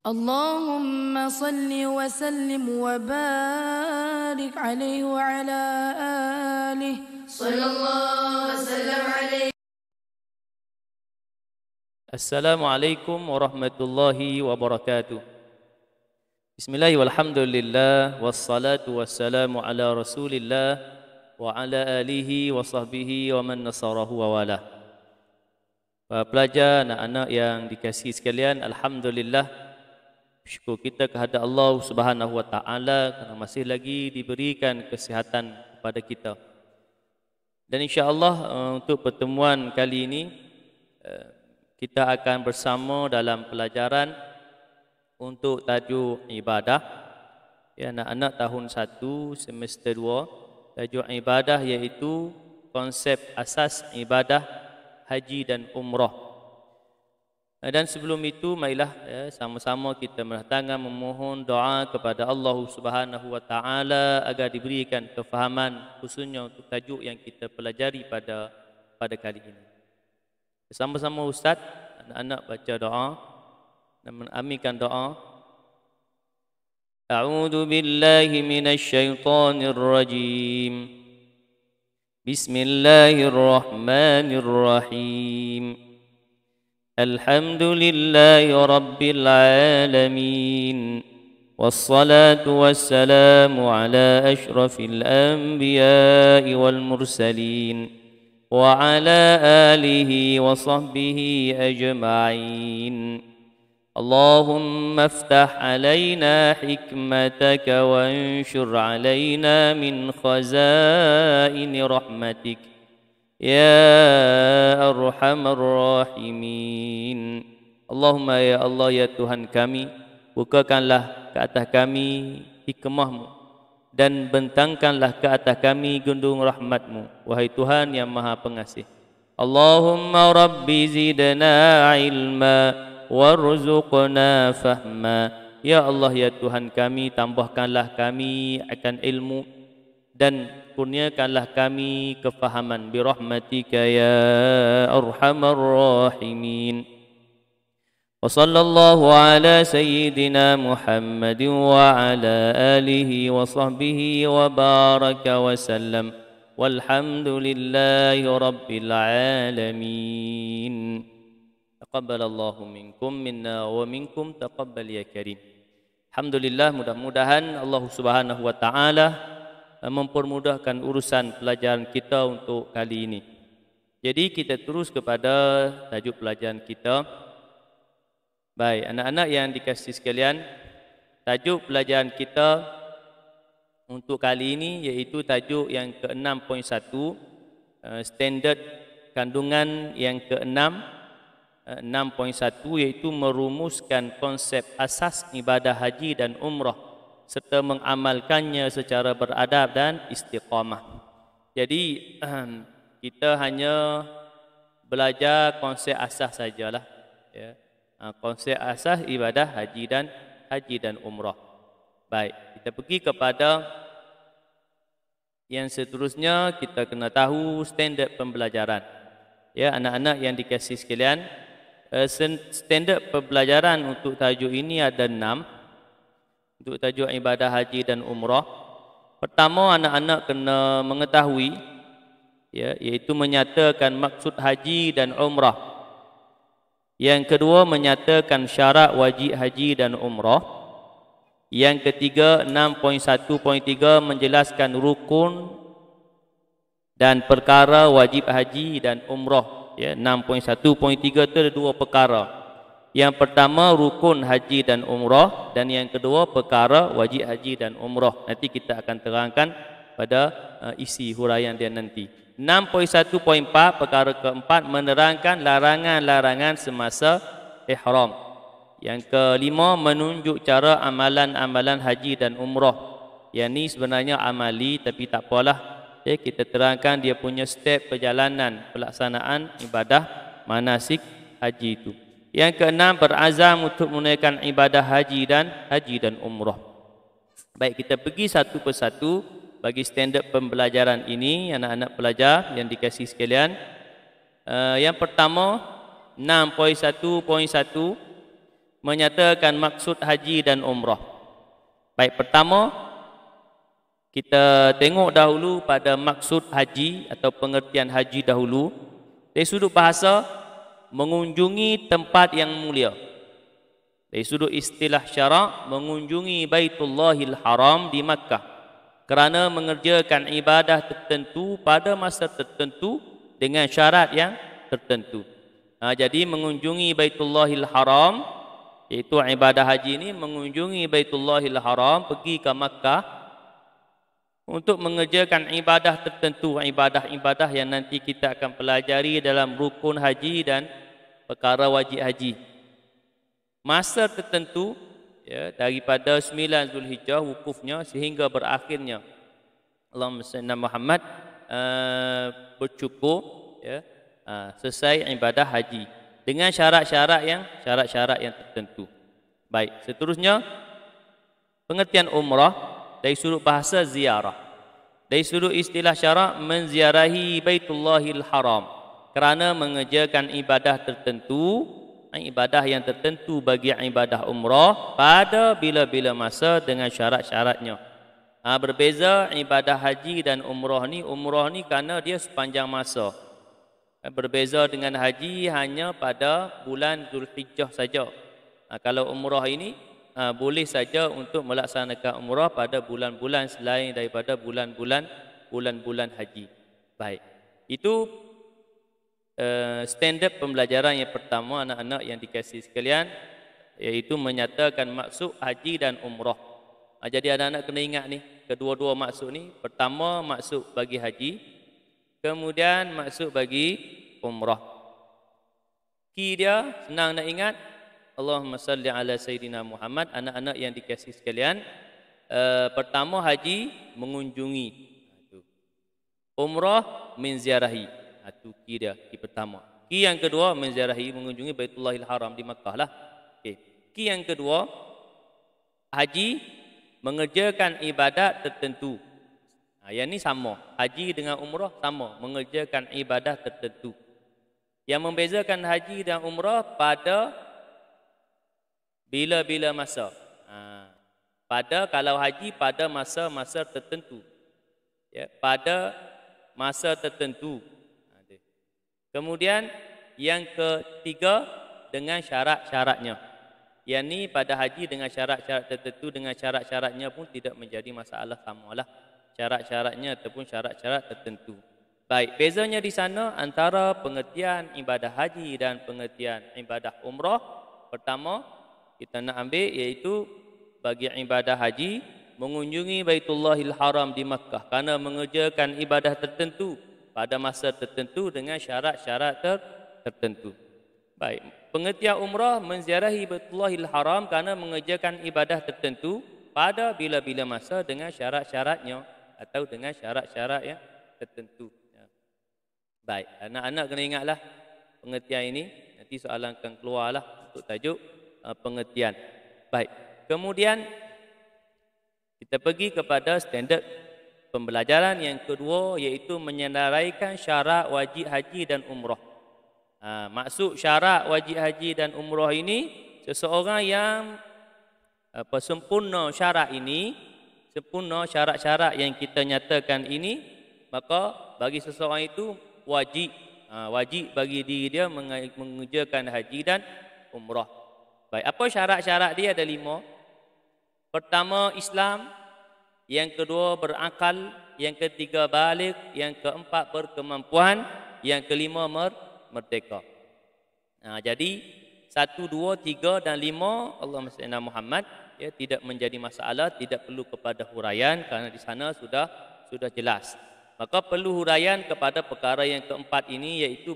اللهم صل وسلم وبارك عليه وعلى آله صلى الله وسلم عليه. Assalamualaikum warahmatullahi wabarakatuh. Bismillah walhamdulillah wassalatu wassalamu ala Rasulillah wa ala alihi wa sahbihi wa man nasarahu wa wala. Para pelajar, anak-anak yang dikasihi sekalian, alhamdulillah syukur kita kehadap Allah Subhanahu wa taala kerana masih lagi diberikan kesihatan kepada kita. Dan insya-Allah untuk pertemuan kali ini kita akan bersama dalam pelajaran untuk tajuk ibadah. Ya, anak-anak tahun 1 semester 2, tajuk ibadah iaitu konsep asas ibadah haji dan umrah. Dan sebelum itu, marilah sama-sama kita bertangan memohon doa kepada Allah Subhanahu wa taala agar diberikan kefahaman khususnya untuk tajuk yang kita pelajari pada kali ini. Bersama-sama Ustaz, anak-anak baca doa dan mengaminkan doa. A'udzu billahi minasy syaithanir rajim. Bismillahirrahmanirrahim. Alhamdulillahi rabbil alamin. Wassalatu wassalamu ala asyrafil anbiya'i wal mursalin. وعلى آله وصحبه أجمعين. اللهم افتح علينا حكمتك وانشر علينا من خزائن رحمتك يا أرحم الراحمين. اللهم ya Allah ya Tuhan kami, bukakanlah ke atas kami hikmah-Mu dan bentangkanlah ke atas kami gunung rahmat-Mu, wahai Tuhan yang Maha Pengasih. Allahumma rabbi zidna ilma warzuqna fahma. Ya Allah ya Tuhan kami, tambahkanlah kami akan ilmu dan kurniakanlah kami kefahaman birahmatika ya arhamar rahimin. وصلى الله على سيدنا محمد وعلى آله وصحبه وبارك وسلم والحمد لله رب العالمين. تقبل الله منكم منا ومنكم تقبل يا كريم. Alhamdulillah, mudah-mudahan Allah Subhanahu wa taala mempermudahkan urusan pelajaran kita untuk kali ini. Jadi kita terus kepada tajuk pelajaran kita. Baik, anak-anak yang dikasihi sekalian, tajuk pelajaran kita untuk kali ini iaitu tajuk yang ke-6.1, standard kandungan yang ke-6, 6.1, iaitu merumuskan konsep asas ibadah haji dan umrah serta mengamalkannya secara beradab dan istiqamah. Jadi kita hanya belajar konsep asas sajalah, ya. Konsep asas ibadah haji dan umrah. Baik, kita pergi kepada yang seterusnya. Kita kena tahu standard pembelajaran. Ya, anak-anak yang dikasihi sekalian, standard pembelajaran untuk tajuk ini ada 6. Untuk tajuk ibadah haji dan umrah, pertama anak-anak kena mengetahui, ya, iaitu menyatakan maksud haji dan umrah. Yang kedua, menyatakan syarat wajib haji dan umrah. Yang ketiga, 6.1.3, menjelaskan rukun dan perkara wajib haji dan umrah. Ya, 6.1.3 itu ada 2 perkara. Yang pertama, rukun haji dan umrah, dan yang kedua, perkara wajib haji dan umrah. Nanti kita akan terangkan pada isi huraian dia nanti. 6.1.4, perkara keempat, menerangkan larangan-larangan semasa ihram. Yang kelima, menunjuk cara amalan-amalan haji dan umrah. Yang ni sebenarnya amali, tapi tak apalah, ya, kita terangkan dia punya step perjalanan pelaksanaan ibadah manasik haji itu. Yang keenam, berazam untuk menunaikan ibadah haji dan umrah. Baik, kita pergi satu persatu bagi standard pembelajaran ini, anak-anak pelajar yang dikasihi sekalian. Yang pertama, 6.1.1, menyatakan maksud haji dan umrah. Baik, pertama kita tengok dahulu pada maksud haji atau pengertian haji dahulu. Dari sudut bahasa, mengunjungi tempat yang mulia. Dari sudut istilah syarak, mengunjungi Baitullahil Haram di Makkah kerana mengerjakan ibadah tertentu pada masa tertentu dengan syarat yang tertentu. Jadi mengunjungi Baitullahil Haram, iaitu ibadah haji ini, mengunjungi Baitullahil Haram, pergi ke Makkah untuk mengerjakan ibadah tertentu, ibadah-ibadah yang nanti kita akan pelajari dalam rukun haji dan perkara wajib haji. Masa tertentu, ya, daripada 9 Zulhijjah wukufnya sehingga berakhirnya Allahumma salli ala Muhammad, bercukup, ya, selesai ibadah haji dengan syarat-syarat yang tertentu. Baik, seterusnya pengertian umrah dari sudut bahasa ziarah. Dari sudut istilah syarak, menziarahi Baitullahil Haram kerana mengerjakan ibadah tertentu, ibadah yang tertentu bagi ibadah umrah pada bila-bila masa dengan syarat-syaratnya. Berbeza ibadah haji dan umrah ni kerana dia sepanjang masa. Berbeza dengan haji hanya pada bulan Zulhijjah saja. Kalau umrah ini boleh saja untuk melaksanakan umrah pada bulan-bulan selain daripada bulan-bulan haji. Baik, itu standard pembelajaran yang pertama anak-anak yang dikasihi sekalian, iaitu menyatakan maksud haji dan umrah. Jadi anak-anak kena ingat ni, kedua-dua maksud ni. Pertama maksud bagi haji, kemudian maksud bagi umrah. Ki dia senang nak ingat, Allahumma salli ala Sayyidina Muhammad. Anak-anak yang dikasihi sekalian, pertama haji, mengunjungi. Umrah, menziarahi. Itu ki dia, ki pertama. Ki yang kedua, menziarahi, mengunjungi Baitullahil Haram di Makkah lah. Okay. Ki yang kedua, haji, mengerjakan ibadat tertentu. Yang ni sama. Haji dengan umrah sama, mengerjakan ibadah tertentu. Yang membezakan haji dan umrah pada bila-bila masa. Kalau haji pada masa-masa tertentu. Ya, pada masa tertentu. Kemudian yang ketiga, dengan syarat-syaratnya. Yang ni pada haji dengan syarat-syarat tertentu, dengan syarat-syaratnya pun tidak menjadi masalah, samalah syarat-syaratnya ataupun syarat-syarat tertentu. Baik, bezanya di sana antara pengertian ibadah haji dan pengertian ibadah umrah. Pertama, kita nak ambil iaitu bagi ibadah haji, mengunjungi Baitullahil Haram di Makkah kerana mengerjakan ibadah tertentu pada masa tertentu dengan syarat-syarat tertentu. Baik, pengertian umrah, menziarahi Baitullahil Haram kerana mengerjakan ibadah tertentu pada bila-bila masa dengan syarat-syaratnya atau dengan syarat-syarat yang tertentu. Baik, anak-anak kena ingatlah pengertian ini. Nanti soalan akan keluarlah untuk tajuk pengertian. Baik, kemudian kita pergi kepada standard pembelajaran yang kedua, iaitu menyenaraikan syarat wajib haji dan umrah. Maksud syarat wajib haji dan umrah ini, seseorang yang sempurna syarat ini, sempurna syarat-syarat yang kita nyatakan ini, maka bagi seseorang itu wajib bagi diri dia mengerjakan haji dan umrah. Baik, apa syarat-syarat dia? Ada 5. Pertama, Islam. Yang kedua, berakal. Yang ketiga, balik. Yang keempat, berkemampuan. Yang kelima, merdeka. Jadi 1, 2, 3 dan 5 Allahumma salli ala Muhammad, ya, tidak menjadi masalah, tidak perlu kepada huraian kerana di sana sudah jelas. Maka perlu huraian kepada perkara yang keempat ini, iaitu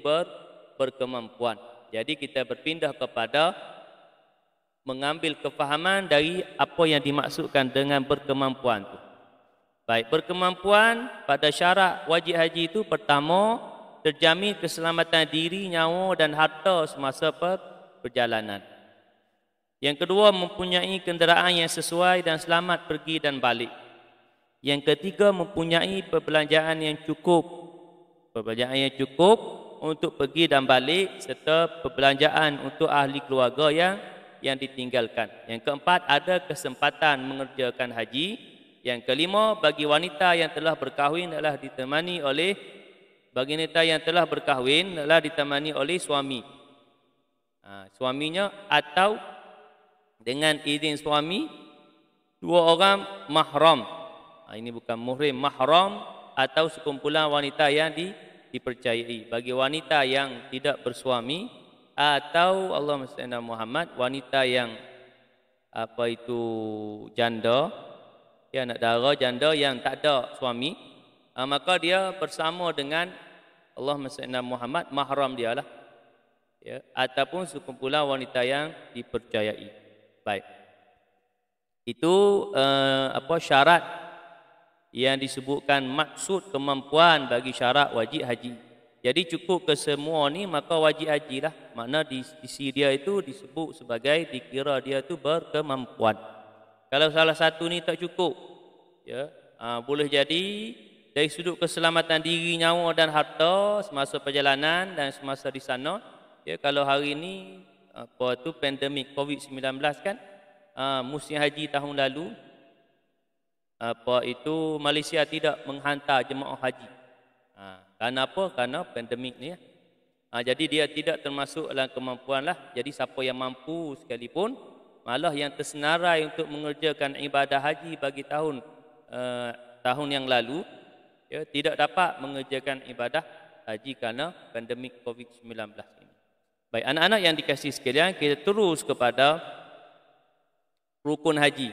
berkemampuan. Jadi kita berpindah kepada mengambil kefahaman dari apa yang dimaksudkan dengan berkemampuan itu. Baik, berkemampuan pada syarat wajib haji itu, pertama, terjamin keselamatan diri, nyawa dan harta semasa perjalanan. Yang kedua, mempunyai kenderaan yang sesuai dan selamat pergi dan balik. Yang ketiga, mempunyai perbelanjaan yang cukup. Perbelanjaan yang cukup untuk pergi dan balik, serta perbelanjaan untuk ahli keluarga yang ditinggalkan. Yang keempat, ada kesempatan mengerjakan haji. Yang kelima, bagi wanita yang telah berkahwin adalah ditemani oleh suami. Suaminya atau dengan izin suami, dua orang mahram. Ini bukan muhrim, mahram atau sekumpulan wanita yang dipercayai. Bagi wanita yang tidak bersuami atau Allahumma shalli ala Muhammad, wanita yang janda, anak dara janda yang tak ada suami, maka dia bersama dengan Allahumma shalli ala Muhammad, mahram dia lah, ya, ataupun sekumpulan wanita yang dipercayai. Baik. Itu syarat yang disebutkan maksud kemampuan bagi syarat wajib haji. Jadi cukup ke semua ni maka wajib haji lah. Makna di sisi dia itu disebut sebagai, dikira dia itu berkemampuan. Kalau salah satu ni tak cukup, ya, boleh jadi dari sudut keselamatan diri, nyawa dan harta semasa perjalanan dan semasa di sana, ya, kalau hari ini pandemik COVID-19 kan, musim haji tahun lalu, Malaysia tidak menghantar jemaah haji. Kerana apa? Kerana pandemik ni, ya. Jadi dia tidak termasuk dalam kemampuan lah. Jadi siapa yang mampu sekalipun, malah yang tersenarai untuk mengerjakan ibadah haji bagi tahun yang lalu, ya, tidak dapat mengerjakan ibadah haji kerana pandemik COVID-19 ini. Baik, anak-anak yang dikasihi sekalian, kita terus kepada rukun haji.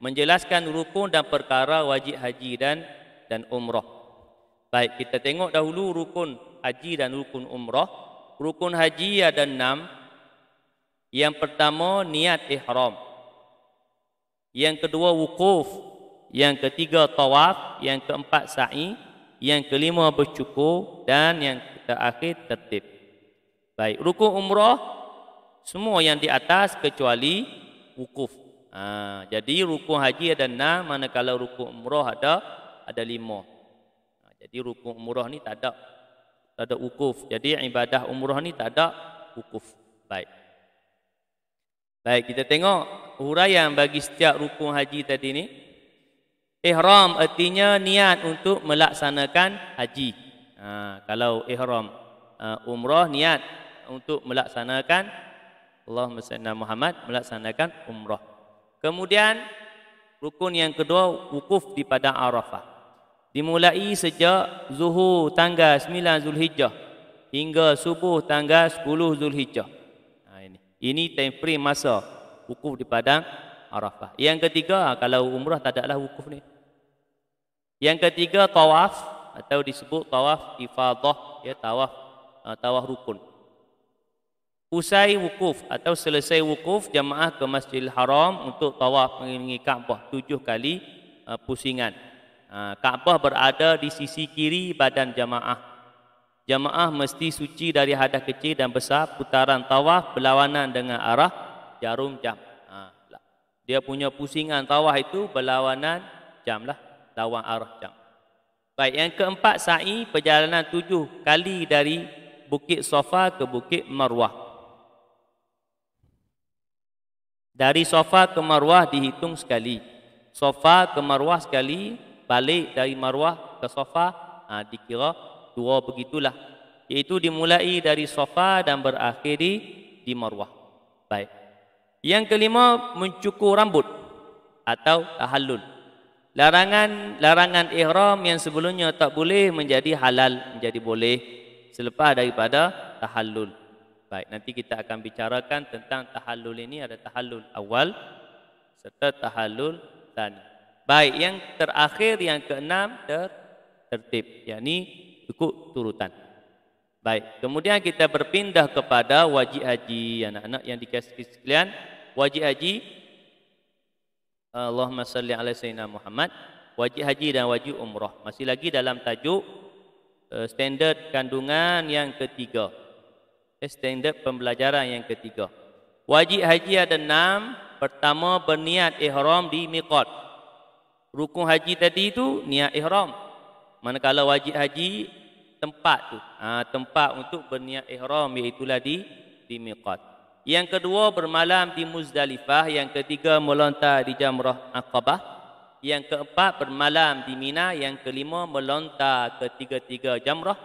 Menjelaskan rukun dan perkara wajib haji dan umrah. Baik, kita tengok dahulu rukun haji dan rukun umrah. Rukun haji ada 6. Yang pertama, niat ihram. Yang kedua, wukuf. Yang ketiga, tawaf. Yang keempat, sa'i. Yang kelima, bercukur. Dan yang terakhir, tertib. Baik, rukun umrah semua yang di atas kecuali wukuf. Jadi rukun haji ada 6, manakala rukun umrah ada 5. Jadi rukun umrah ni tak ada wukuf. Jadi ibadah umrah ni tak ada wukuf. Baik, kita tengok huraian bagi setiap rukun haji tadi ni. Ihram artinya niat untuk melaksanakan haji. Kalau ihram umrah, niat untuk melaksanakan, Allahumma shalli ala Muhammad, melaksanakan umrah. Kemudian rukun yang kedua, wukuf di padang Arafah. Dimulai sejak zuhur tanggal 9 Zulhijjah hingga subuh tanggal 10 Zulhijjah. Ini time frame masa wukuf di padang Arafah. Yang ketiga, kalau umrah tak ada lah wukuf ni. Yang ketiga, tawaf atau disebut tawaf ifadah, ya, tawaf rukun. Usai wukuf atau selesai wukuf, jamaah ke Masjidil Haram untuk tawaf mengelilingi Kaabah 7 kali pusingan. Kaabah berada di sisi kiri badan jamaah. Jamaah mesti suci dari hadas kecil dan besar. Putaran tawaf berlawanan dengan arah jarum jam. Dia punya pusingan tawaf itu berlawanan jam lah, lawan arah jam. Baik, yang keempat, sa'i, perjalanan 7 kali dari Bukit Safa ke Bukit Marwah. Dari Safa ke Marwah dihitung sekali. Safa ke Marwah sekali, balik dari Marwah ke Safa dikira 2, begitulah. Iaitu dimulai dari Safa dan berakhir di Marwah. Baik. Yang kelima, mencukur rambut atau tahallul. Larangan ihram yang sebelumnya tak boleh menjadi halal, menjadi boleh selepas daripada tahallul. Baik, nanti kita akan bicarakan tentang tahallul ini. Ada tahallul awal serta tahallul tsani. Baik, yang terakhir, yang keenam, tertib. Yakni ikut turutan. Baik, kemudian kita berpindah kepada wajib haji. Anak-anak yang dikasihi sekalian, wajib haji, Allahumma salli ala sayyidina Muhammad, wajib haji dan wajib umrah. Masih lagi dalam tajuk standard kandungan yang ketiga. Standard pembelajaran yang ketiga. Wajib haji ada 6. Pertama, berniat ihram di miqat. Rukun haji tadi itu niat ihram. Manakala wajib haji, tempat tu, tempat untuk berniat ihram iaitulah di miqat. Yang kedua bermalam di Muzdalifah. Yang ketiga melontar di Jamrah Aqabah. Yang keempat bermalam di Mina. Yang kelima melontar ke tiga-tiga jamrah.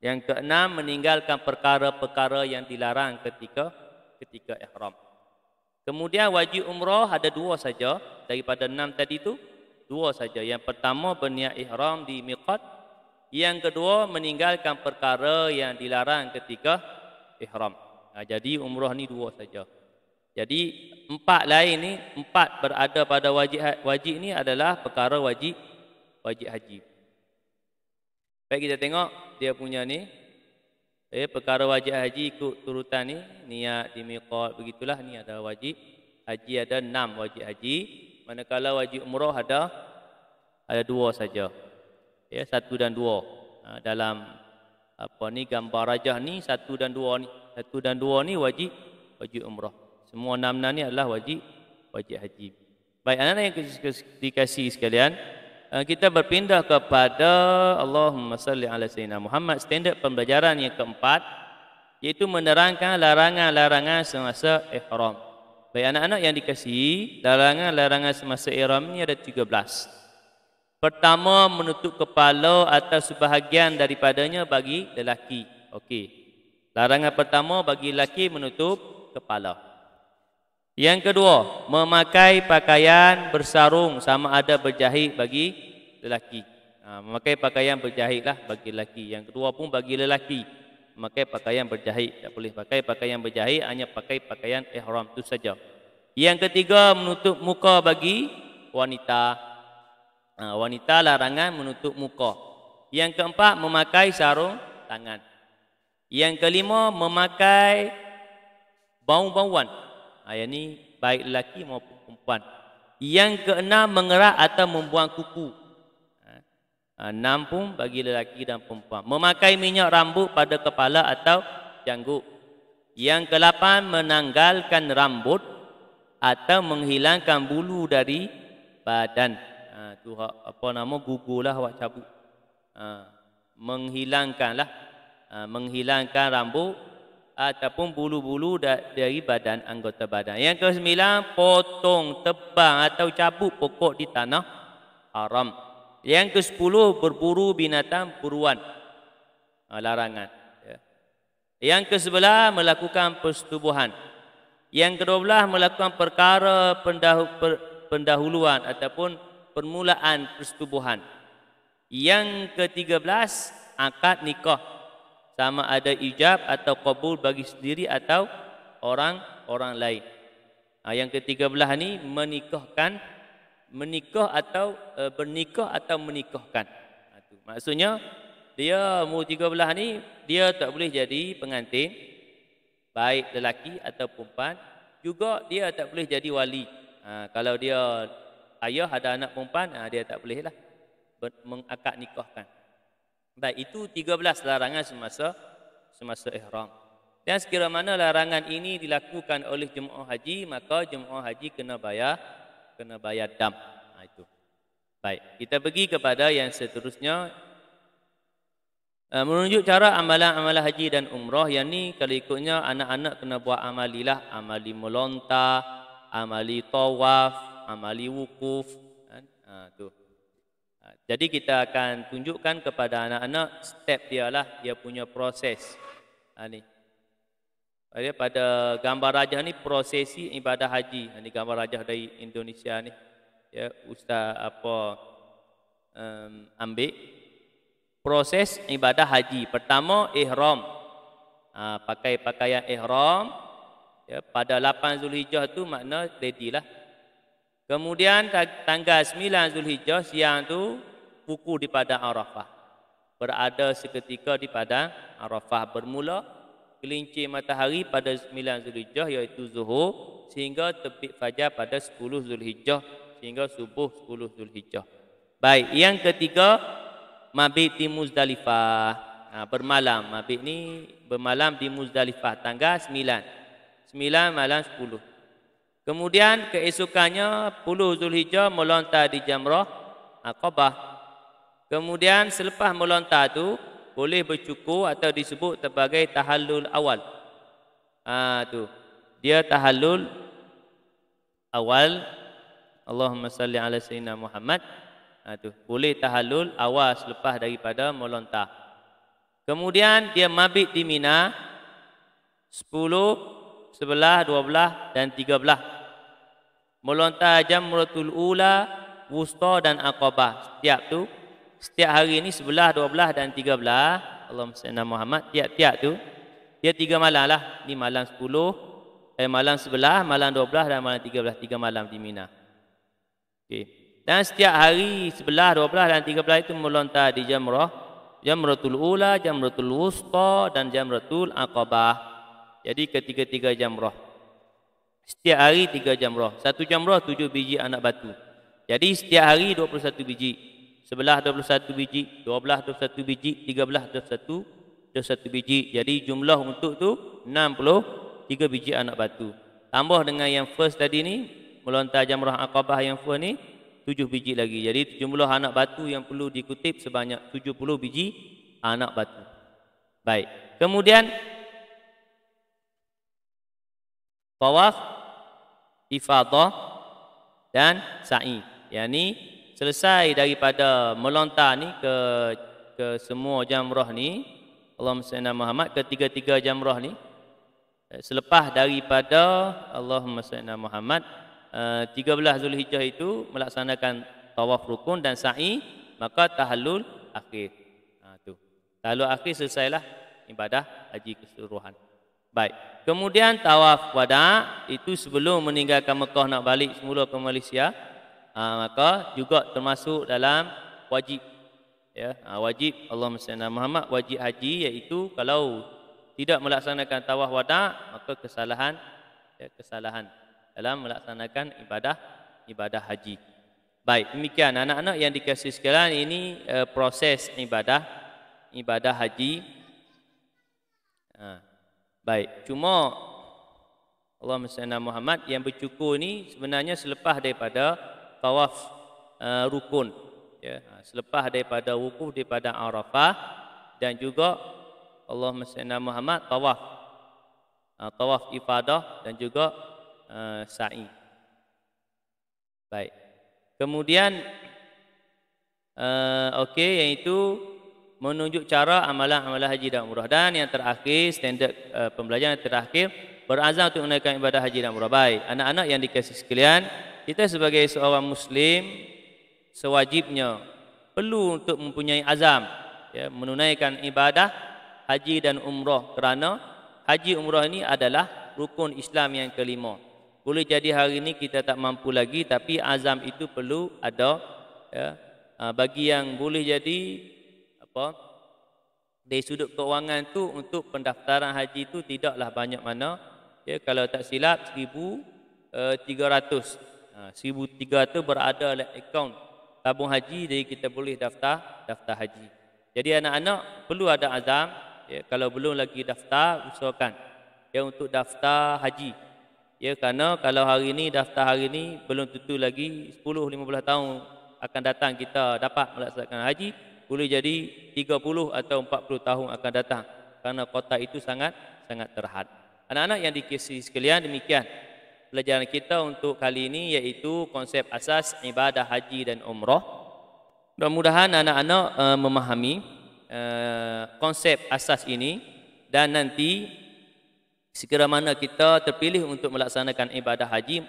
Yang keenam meninggalkan perkara-perkara yang dilarang ketika ihram. Kemudian wajib umrah ada 2 saja daripada 6 tadi itu, 2 saja. Yang pertama berniat ihram di miqat. Yang kedua meninggalkan perkara yang dilarang ketika ihram. Jadi umrah ni 2 saja. Jadi 4 lain ni, 4 berada pada wajib ni adalah perkara wajib haji. Baik, kita tengok dia punya ni. Perkara wajib haji ikut turutan ni, niat di miqat, begitulah. Ni ada wajib haji, ada 6 wajib haji. Manakala wajib umrah ada 2 saja. 1 dan 2. Dalam gambar rajah ni 1 dan 2 ni. 1 dan 2 ni wajib umrah. Semua 6 ni adalah wajib haji. Baik, anak-anak yang dikasihi sekalian, kita berpindah kepada Allahumma salli ala sayyidina Muhammad. Standard pembelajaran yang keempat, iaitu menerangkan larangan-larangan semasa ihram. Baik anak-anak yang dikasihi, larangan-larangan semasa ihram ini ada 13. Pertama, menutup kepala atau sebahagian daripadanya bagi lelaki. Okey. Larangan pertama bagi lelaki menutup kepala. Yang kedua, memakai pakaian bersarung sama ada berjahit bagi lelaki. Memakai pakaian berjahit lah bagi lelaki. Yang kedua pun bagi lelaki, memakai pakaian berjahit. Tak boleh pakai pakaian berjahit, hanya pakai pakaian ihram itu saja. Yang ketiga, menutup muka bagi wanita. Wanita larangan menutup muka. Yang keempat, memakai sarung tangan. Yang kelima, memakai bau-bauan. Yang ni baik lelaki maupun perempuan. Yang keenam, mengerat atau membuang kuku. 6 pun bagi lelaki dan perempuan. Memakai minyak rambut pada kepala atau janggut. Yang ke-8, menanggalkan rambut atau menghilangkan bulu dari badan. Tu gugur lah, awak cabut. Menghilangkan rambut ataupun bulu-bulu dari badan, anggota badan. Yang ke-9, potong, tebang atau cabut pokok di tanah haram. Yang ke-10, berburu binatang buruan. Larangan. Yang ke-11, melakukan persetubuhan. Yang ke-12, melakukan perkara pendahuluan ataupun permulaan persetubuhan. Yang ke-13, akad nikah. Sama ada ijab atau qabul bagi sendiri atau orang lain. Yang ke-13 ni menikah atau bernikah atau menikahkan. Maksudnya dia umur 13 ni dia tak boleh jadi pengantin, baik lelaki atau perempuan. Juga dia tak boleh jadi wali. Kalau dia ayah ada anak perempuan, dia tak boleh lah mengakad nikahkan. Baik, itu 13 larangan semasa ihram. Dan sekiranya mana larangan ini dilakukan oleh jemaah haji, maka jemaah haji kena bayar dam. Itu. Baik, kita pergi kepada yang seterusnya. Menunjuk cara amalan-amalan haji dan umrah. Yang ni kalau ikutnya anak-anak kena buat amalilah. Amali melontar, amali tawaf, amali wukuf. Tu. Jadi kita akan tunjukkan kepada anak-anak step dia lah, dia punya proses. Ni. Pada gambar rajah ni prosesi ibadah haji. Ini gambar rajah dari Indonesia ni. Ya, ustaz ambil proses ibadah haji. Pertama, ihram. Pakai pakaian ihram. Ya, pada 8 Zulhijjah tu makna ready lah. Kemudian tanggal 9 Zulhijjah siang tu wukuf di padang Arafah. Berada seketika di padang Arafah. Bermula gelincir matahari pada 9 Zulhijjah iaitu zuhur sehingga terbit fajar pada 10 Zulhijjah sehingga subuh 10 Zulhijjah. Baik, yang ketiga mabit di Muzdalifah. Bermalam. Mabit ni bermalam di Muzdalifah tanggal 9 malam 10. Kemudian keesokannya 10 Zulhijjah melontar di Jamrah Aqabah. Kemudian selepas melontar tu boleh bercukur atau disebut sebagai tahallul awal. Tu. Dia tahallul awal. Allahumma salli ala sayyidina Muhammad. Tu. Boleh tahallul awal selepas daripada melontar. Kemudian dia mabit di Mina 10, 11, 12 dan 13. Melontar jamratul ula, wusta dan aqabah. Setiap hari ni 11, 12 dan 13. Allahumma salli ala Muhammad. Tiap-tiap tu dia 3 malam lah. Ni malam 10, malam 11, malam 12 dan malam 13. 3 malam di Mina. Okey. Dan setiap hari 11, 12 dan 13 itu melontar di jamratul ula, jamratul wusta dan jamratul aqabah. Jadi ketiga-tiga jamrah. Setiap hari 3 jamrah. 1 jamrah 7 biji anak batu. Jadi setiap hari 21 biji. 11 21 biji, 12 21 biji, 13 21 biji. Jadi jumlah untuk tu 63 biji anak batu. Tambah dengan yang first tadi ni, melontar jamrah aqabah yang first ni 7 biji lagi. Jadi jumlah anak batu yang perlu dikutip sebanyak 70 biji anak batu. Baik. Kemudian tawaf, ifadah dan sa'i. Yang ni selesai daripada melontar ni ke semua jamrah ni, Allahumma salli ala Muhammad, ketiga-tiga jamrah ni. Selepas daripada Allahumma salli ala Muhammad 13 Zulhijjah itu melaksanakan tawaf rukun dan sa'i, maka tahallul akhir. Tu. Tahallul akhir selesailah ibadah haji keseluruhan. Baik. Kemudian tawaf wada itu sebelum meninggalkan Mekah nak balik semula ke Malaysia, maka juga termasuk dalam wajib. Ya, wajib Allahumma salli ala Muhammad, wajib haji, iaitu kalau tidak melaksanakan tawaf wada maka kesalahan dalam melaksanakan ibadah haji. Baik, demikian anak-anak yang dikasihi sekalian, ini proses ibadah haji. Baik, cuma Allahumma salli ala Muhammad yang bercukur ni sebenarnya selepas daripada tawaf rukun, ya, selepas daripada wukuf daripada Arafah, dan juga Allahumma salli ala Muhammad tawaf ifadah dan juga sa'i. Baik. Kemudian iaitu menunjuk cara amalan-amalan haji dan umrah. Dan yang terakhir, standard pembelajaran yang terakhir, berazam untuk menunaikan ibadah haji dan umrah. Baik, anak-anak yang dikasihi sekalian, kita sebagai seorang Muslim sewajibnya perlu untuk mempunyai azam, ya, menunaikan ibadah haji dan umrah, kerana haji umrah ini adalah rukun Islam yang kelima. Boleh jadi hari ini kita tak mampu lagi, tapi azam itu perlu ada. Ya. Bagi yang boleh jadi dari sudut keuangan tu, untuk pendaftaran haji itu tidaklah banyak mana. Ya, kalau tak silap 1,300 berada dalam akaun tabung haji, jadi kita boleh daftar haji. Jadi anak-anak perlu ada azam. Ya, kalau belum lagi daftar, usahakan ya untuk daftar haji. Ya, kerana kalau hari ini daftar hari ini, belum tentu lagi 10-15 tahun akan datang kita dapat melaksanakan haji. Boleh jadi 30 atau 40 tahun akan datang, kerana kota itu sangat terhad. Anak-anak yang dikasihi sekalian, demikian pelajaran kita untuk kali ini, iaitu konsep asas ibadah haji dan umrah. Mudah-mudahan anak-anak memahami konsep asas ini, dan nanti sekira mana kita terpilih untuk melaksanakan ibadah haji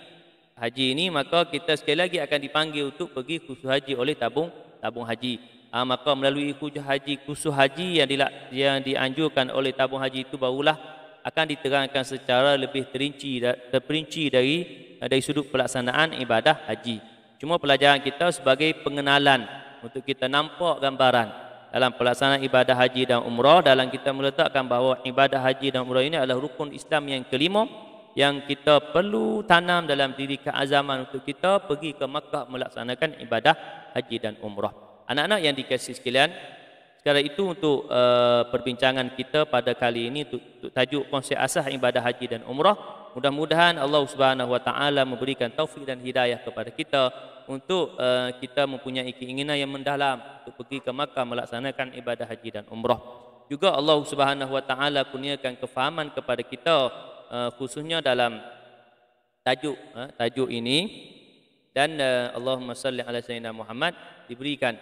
ini, maka kita sekali lagi akan dipanggil untuk pergi kursus haji oleh tabung haji. Maka melalui kursus haji yang dianjurkan oleh tabung haji itu, barulah akan diterangkan secara lebih terperinci dari sudut pelaksanaan ibadah haji. Cuma pelajaran kita sebagai pengenalan untuk kita nampak gambaran dalam pelaksanaan ibadah haji dan umrah, dalam kita meletakkan bahawa ibadah haji dan umrah ini adalah rukun Islam yang kelima, yang kita perlu tanam dalam diri keazaman untuk kita pergi ke Makkah melaksanakan ibadah haji dan umrah. Anak-anak yang dikasihi sekalian, sekarang itu untuk perbincangan kita pada kali ini, untuk tajuk konsep asas ibadah haji dan umrah. Mudah-mudahan Allah Subhanahu Wa Taala memberikan taufik dan hidayah kepada kita untuk kita mempunyai keinginan yang mendalam untuk pergi ke Makkah melaksanakan ibadah haji dan umrah. Juga Allah Subhanahu Wa Taala kurniakan kefahaman kepada kita khususnya dalam tajuk ini. Dan Allahumma salli ala sayyidina Muhammad, diberikan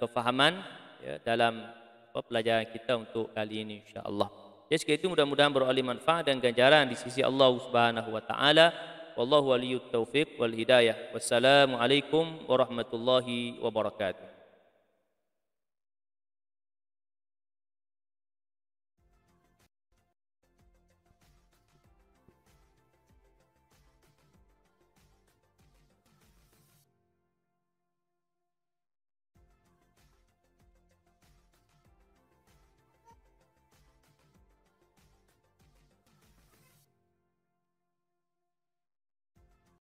kefahaman ya, dalam pelajaran kita untuk kali ini insya-Allah. Jadi sekali itu mudah-mudahan beroleh manfaat dan ganjaran di sisi Allah Subhanahu wa taala. Wallahu waliyut taufiq wal hidayah. Wassalamualaikum warahmatullahi wabarakatuh.